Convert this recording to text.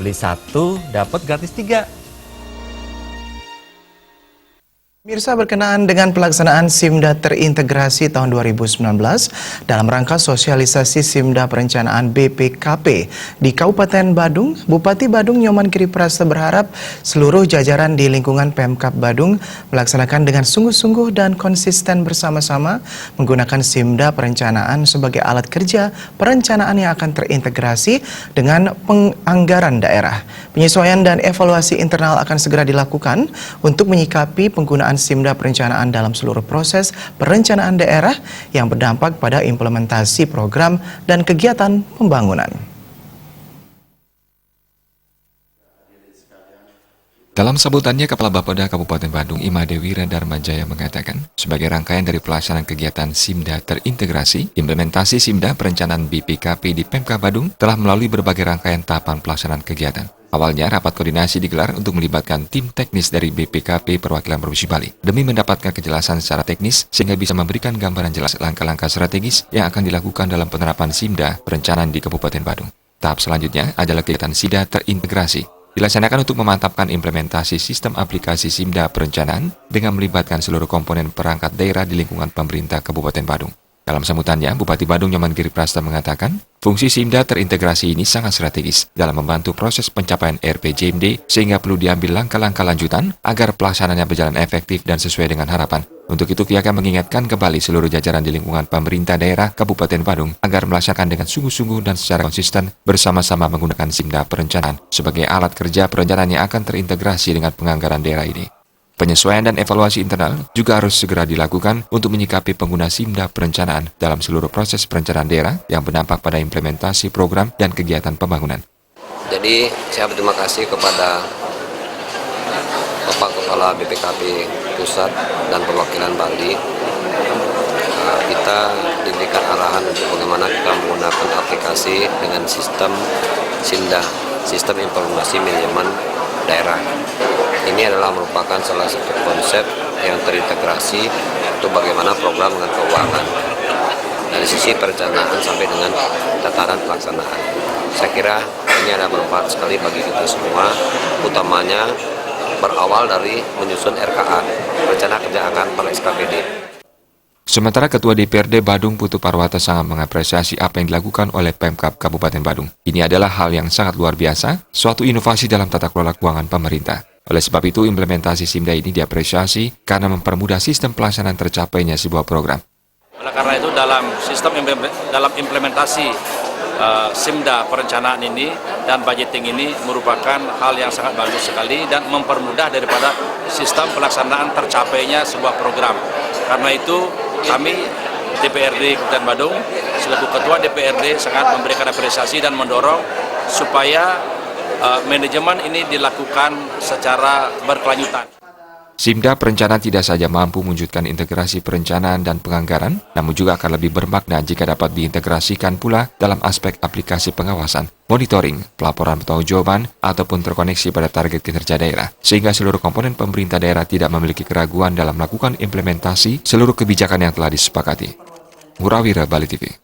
Beli satu, dapat gratis 3. Mirsa, berkenaan dengan pelaksanaan SIMDA terintegrasi tahun 2019 dalam rangka sosialisasi SIMDA perencanaan BPKP di Kabupaten Badung, Bupati Badung Nyoman Giriprasta berharap seluruh jajaran di lingkungan Pemkab Badung melaksanakan dengan sungguh-sungguh dan konsisten bersama-sama menggunakan SIMDA perencanaan sebagai alat kerja perencanaan yang akan terintegrasi dengan penganggaran daerah. Penyesuaian dan evaluasi internal akan segera dilakukan untuk menyikapi penggunaan SIMDA perencanaan dalam seluruh proses perencanaan daerah yang berdampak pada implementasi program dan kegiatan pembangunan. Dalam sambutannya, Kepala Bapeda Kabupaten Badung Ima Dewira Darmajaya mengatakan, sebagai rangkaian dari pelaksanaan kegiatan SIMDA terintegrasi, implementasi SIMDA perencanaan BPKP di Pemkab Badung telah melalui berbagai rangkaian tahapan pelaksanaan kegiatan. Awalnya, rapat koordinasi digelar untuk melibatkan tim teknis dari BPKP Perwakilan Provinsi Bali demi mendapatkan kejelasan secara teknis sehingga bisa memberikan gambaran jelas langkah-langkah strategis yang akan dilakukan dalam penerapan SIMDA perencanaan di Kabupaten Badung. Tahap selanjutnya adalah kegiatan SIMDA terintegrasi. Dilaksanakan untuk memantapkan implementasi sistem aplikasi SIMDA perencanaan dengan melibatkan seluruh komponen perangkat daerah di lingkungan pemerintah Kabupaten Badung. Dalam sambutannya, Bupati Badung Nyoman Giriprasta mengatakan, fungsi SIMDA terintegrasi ini sangat strategis dalam membantu proses pencapaian RPJMD sehingga perlu diambil langkah-langkah lanjutan agar pelaksanaannya berjalan efektif dan sesuai dengan harapan. Untuk itu, pihaknya mengingatkan kembali seluruh jajaran di lingkungan pemerintah daerah Kabupaten Badung agar melaksanakan dengan sungguh-sungguh dan secara konsisten bersama-sama menggunakan SIMDA perencanaan sebagai alat kerja perencanaan yang akan terintegrasi dengan penganggaran daerah ini. Penyesuaian dan evaluasi internal juga harus segera dilakukan untuk menyikapi pengguna SIMDA perencanaan dalam seluruh proses perencanaan daerah yang berdampak pada implementasi program dan kegiatan pembangunan. Jadi saya berterima kasih kepada Bapak Kepala BPKP Pusat dan Perwakilan Bali. Kita diberikan arahan untuk bagaimana kita menggunakan aplikasi dengan sistem SIMDA, Sistem Informasi Manajemen Daerah. Ini adalah merupakan salah satu konsep yang terintegrasi untuk bagaimana program dengan keuangan dari sisi perencanaan sampai dengan tataran pelaksanaan. Saya kira ini ada bermanfaat sekali bagi kita semua, utamanya berawal dari menyusun RKA, Rencana Kerja Anggaran per SKPD. Sementara Ketua DPRD Badung Putu Parwata sangat mengapresiasi apa yang dilakukan oleh Pemkab Kabupaten Badung. Ini adalah hal yang sangat luar biasa, suatu inovasi dalam tata kelola keuangan pemerintah. Oleh sebab itu, implementasi SIMDA ini diapresiasi karena mempermudah sistem pelaksanaan tercapainya sebuah program. Oleh karena itu, dalam implementasi SIMDA perencanaan ini dan budgeting ini merupakan hal yang sangat bagus sekali dan mempermudah daripada sistem pelaksanaan tercapainya sebuah program. Karena itu, kami DPRD Kabupaten Badung selaku Ketua DPRD sangat memberikan apresiasi dan mendorong supaya manajemen ini dilakukan secara berkelanjutan. SIMDA perencanaan tidak saja mampu mewujudkan integrasi perencanaan dan penganggaran, namun juga akan lebih bermakna jika dapat diintegrasikan pula dalam aspek aplikasi pengawasan, monitoring, pelaporan pertanggungjawaban, ataupun terkoneksi pada target kinerja daerah, sehingga seluruh komponen pemerintah daerah tidak memiliki keraguan dalam melakukan implementasi seluruh kebijakan yang telah disepakati. Murawira, Bali TV.